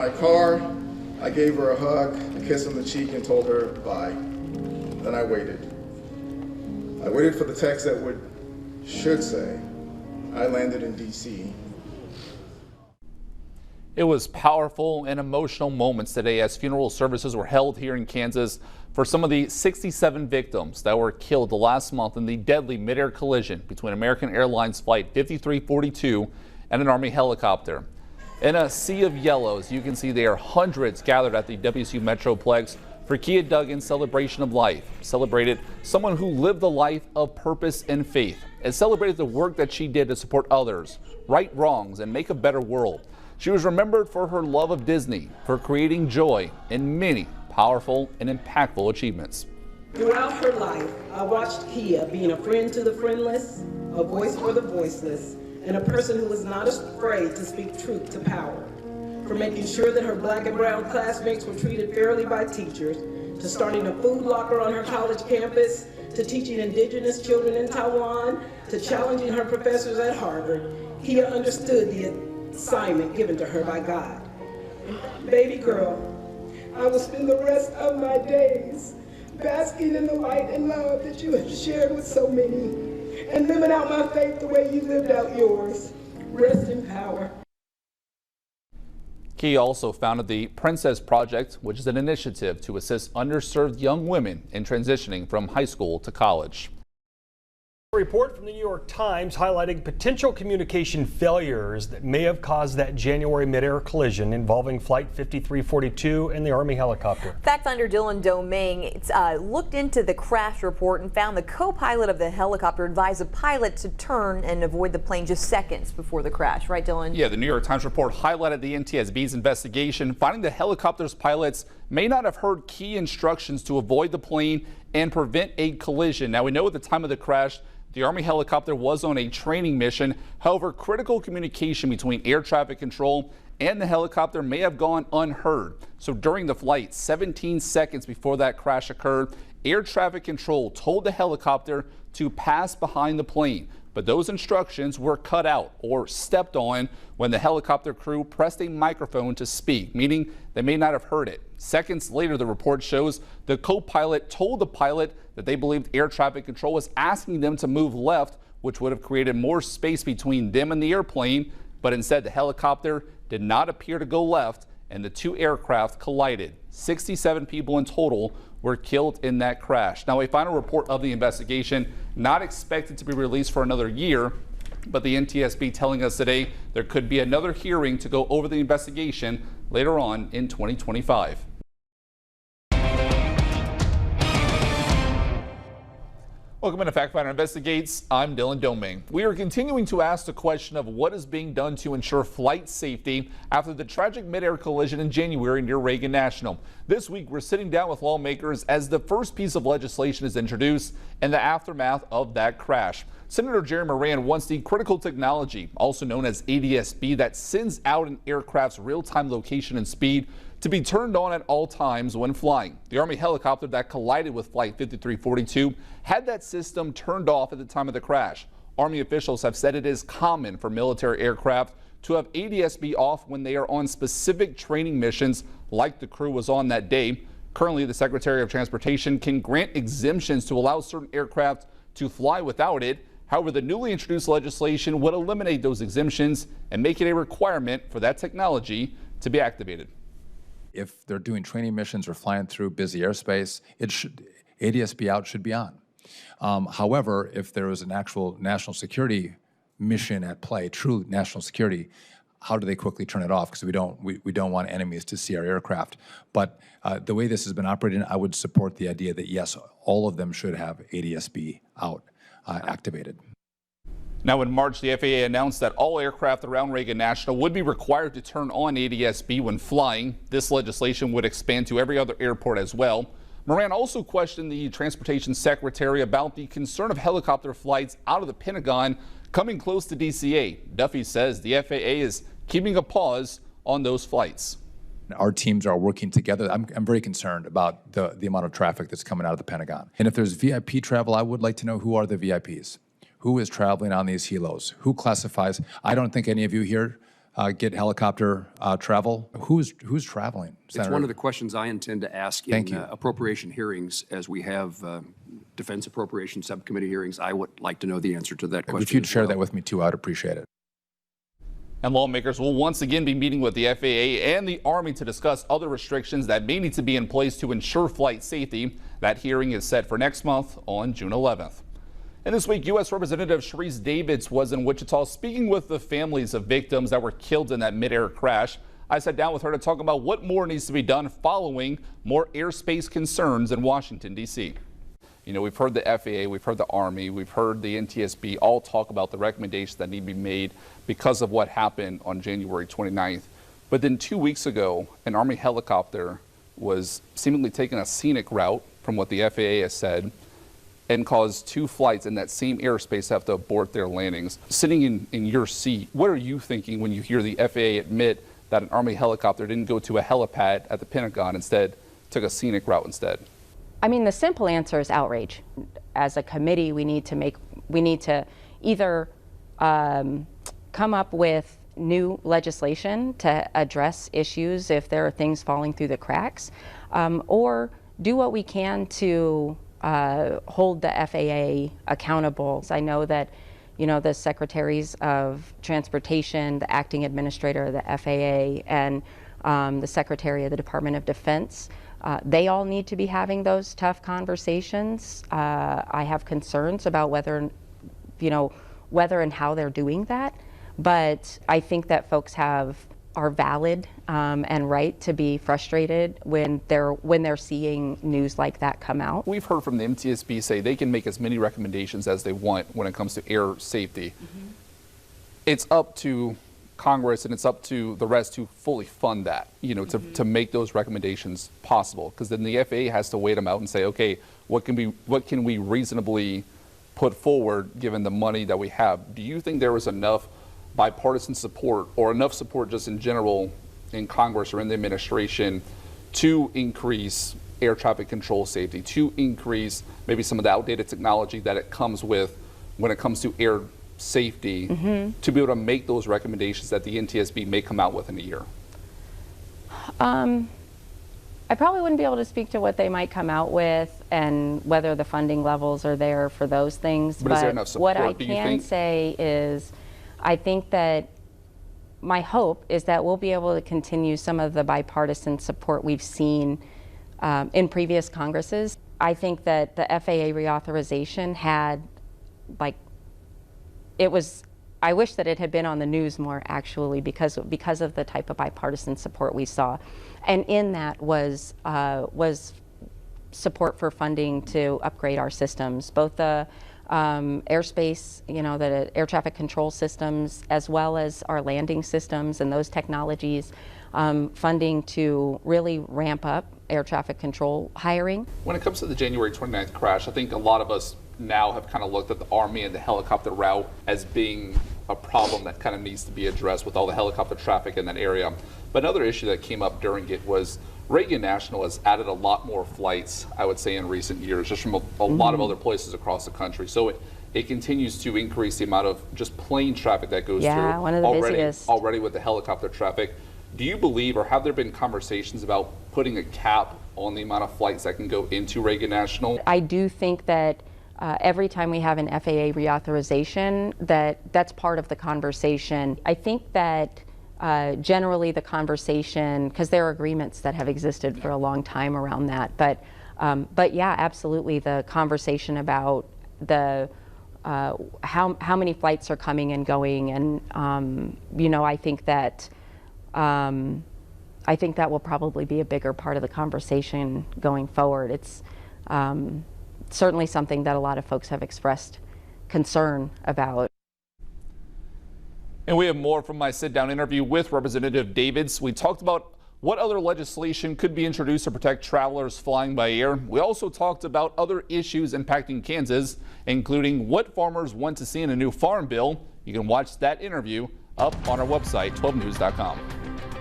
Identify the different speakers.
Speaker 1: My car, I gave her a hug, a kiss on the cheek, and told her bye. Then I waited. I waited for the text that should say, I landed in D.C.
Speaker 2: It was powerful and emotional moments today as funeral services were held here in Kansas for some of the 67 victims that were killed last month in the deadly mid-air collision between American Airlines Flight 5342 and an Army helicopter. In a sea of yellows, you can see there are hundreds gathered at the WSU Metroplex for Kia Duggan's celebration of life. Celebrated someone who lived the life of purpose and faith. It celebrated the work that she did to support others, right wrongs, and make a better world. She was remembered for her love of Disney, for creating joy, and many powerful and impactful achievements.
Speaker 3: Throughout her life, I watched Kia being a friend to the friendless, a voice for the voiceless, and a person who was not afraid to speak truth to power. From making sure that her black and brown classmates were treated fairly by teachers, to starting a food locker on her college campus, to teaching indigenous children in Taiwan, to challenging her professors at Harvard, Kia understood the assignment given to her by God. Baby girl, I will spend the rest of my days basking in the light and love that you have shared with so many, and living out my faith the way you lived out yours. Rest in power.
Speaker 2: Kia also founded the Princess Project, which is an initiative to assist underserved young women in transitioning from high school to college.
Speaker 4: A report from the New York Times highlighting potential communication failures that may have caused that January mid-air collision involving Flight 5342 and the Army helicopter.
Speaker 5: Fact finder Dylan Domingue looked into the crash report and found the co-pilot of the helicopter advised the pilot to turn and avoid the plane just seconds before the crash. Right, Dylan?
Speaker 2: Yeah, the New York Times report highlighted the NTSB's investigation, finding the helicopter's pilots may not have heard key instructions to avoid the plane and prevent a collision. Now, we know at the time of the crash, the Army helicopter was on a training mission. However, critical communication between air traffic control and the helicopter may have gone unheard. So during the flight, 17 seconds before that crash occurred, air traffic control told the helicopter to pass behind the plane. But those instructions were cut out or stepped on when the helicopter crew pressed a microphone to speak, meaning they may not have heard it. Seconds later, the report shows the co-pilot told the pilot that they believed air traffic control was asking them to move left, which would have created more space between them and the airplane. But instead, the helicopter did not appear to go left, and the two aircraft collided. 67 people in total were killed in that crash. Now, a final report of the investigation not expected to be released for another year, but the NTSB telling us today there could be another hearing to go over the investigation later on in 2025. Welcome to Fact Finder Investigates. I'm Dylan Domingue. We are continuing to ask the question of what is being done to ensure flight safety after the tragic mid-air collision in January near Reagan National. This week, we're sitting down with lawmakers as the first piece of legislation is introduced in the aftermath of that crash. Senator Jerry Moran wants the critical technology, also known as ADSB, that sends out an aircraft's real-time location and speed to be turned on at all times when flying. The Army helicopter that collided with Flight 5342 had that system turned off at the time of the crash. Army officials have said it is common for military aircraft to have ADSB off when they are on specific training missions like the crew was on that day. Currently, the Secretary of Transportation can grant exemptions to allow certain aircraft to fly without it. However, the newly introduced legislation would eliminate those exemptions and make it a requirement for that technology to be activated.
Speaker 6: If they're doing training missions or flying through busy airspace, ADSB out should be on. However, if there is an actual national security mission at play, true national security, how do they quickly turn it off? Because we don't want enemies to see our aircraft. But the way this has been operating, I would support the idea that yes, all of them should have ADSB out activated.
Speaker 2: Now, in March, the FAA announced that all aircraft around Reagan National would be required to turn on ADSB when flying. This legislation would expand to every other airport as well. Moran also questioned the Transportation Secretary about the concern of helicopter flights out of the Pentagon coming close to DCA. Duffy says the FAA is keeping a pause on those flights.
Speaker 6: Our teams are working together. I'm very concerned about the amount of traffic that's coming out of the Pentagon. And if there's VIP travel, I would like to know who are the VIPs. Who is traveling on these helos? Who classifies? I don't think any of you here get helicopter travel. Who's traveling, Senator?
Speaker 7: It's one of the questions I intend to ask in appropriation hearings as we have Defense Appropriation Subcommittee hearings. I would like to know the answer to that question.
Speaker 6: If you'd share that with me too, I'd appreciate it.
Speaker 2: And lawmakers will once again be meeting with the FAA and the Army to discuss other restrictions that may need to be in place to ensure flight safety. That hearing is set for next month on June 11th. And this week, U.S. Representative Sharice Davids was in Wichita speaking with the families of victims that were killed in that mid-air crash. I sat down with her to talk about what more needs to be done following more airspace concerns in Washington, D.C. You know, we've heard the FAA, we've heard the Army, we've heard the NTSB all talk about the recommendations that need to be made because of what happened on January 29th. But then 2 weeks ago, an Army helicopter was seemingly taking a scenic route from what the FAA has said and caused 2 flights in that same airspace to have to abort their landings. Sitting in your seat, what are you thinking when you hear the FAA admit that an Army helicopter didn't go to a helipad at the Pentagon, instead took a scenic route instead?
Speaker 8: I mean, the simple answer is outrage. As a committee, we need to either come up with new legislation to address issues if there are things falling through the cracks, or do what we can to hold the FAA accountable. I know that, you know, the secretaries of transportation, the acting administrator of the FAA, and the secretary of the Department of Defense, they all need to be having those tough conversations. I have concerns about whether and how they're doing that, but I think that folks are valid and right to be frustrated when they're seeing news like that come out.
Speaker 2: We've heard from the NTSB say they can make as many recommendations as they want when it comes to air safety. Mm-hmm. It's up to Congress and it's up to the rest to fully fund that, you know, to make those recommendations possible, because then the FAA has to weigh them out and say, okay, what can we reasonably put forward given the money that we have? Do you think there was enough bipartisan support or enough support just in general in Congress or in the administration to increase air traffic control safety, to increase maybe some of the outdated technology that it comes with when it comes to air safety, to be able to make those recommendations that the NTSB may come out with in a year?
Speaker 8: I probably wouldn't be able to speak to what they might come out with and whether the funding levels are there for those things.
Speaker 2: But is there enough support,
Speaker 8: what I can say is I think that my hope is that we'll be able to continue some of the bipartisan support we've seen in previous Congresses. I think that the FAA reauthorization had, like, I wish that it had been on the news more, actually, because of the type of bipartisan support we saw. And in that was support for funding to upgrade our systems, both the airspace, you know, the air traffic control systems, as well as our landing systems and those technologies, funding to really ramp up air traffic control hiring.
Speaker 2: When it comes to the January 29th crash, I think a lot of us now have kind of looked at the Army and the helicopter route as being a problem that kind of needs to be addressed with all the helicopter traffic in that area. But another issue that came up during it was Reagan National has added a lot more flights, I would say, in recent years, just from a lot of other places across the country. So it continues to increase the amount of just plane traffic that goes through.
Speaker 8: Yeah, one of the busiest.
Speaker 2: Already with the helicopter traffic. Do you believe, or have there been conversations about putting a cap on the amount of flights that can go into Reagan National?
Speaker 8: I do think that every time we have an FAA reauthorization, that's part of the conversation. I think that generally the conversation, because there are agreements that have existed for a long time around that, but yeah, absolutely, the conversation about the how many flights are coming and going, and you know, I think that will probably be a bigger part of the conversation going forward. It's certainly something that a lot of folks have expressed concern about.
Speaker 2: And we have more from my sit-down interview with Representative Davids. We talked about what other legislation could be introduced to protect travelers flying by air. We also talked about other issues impacting Kansas, including what farmers want to see in a new farm bill. You can watch that interview up on our website, 12news.com.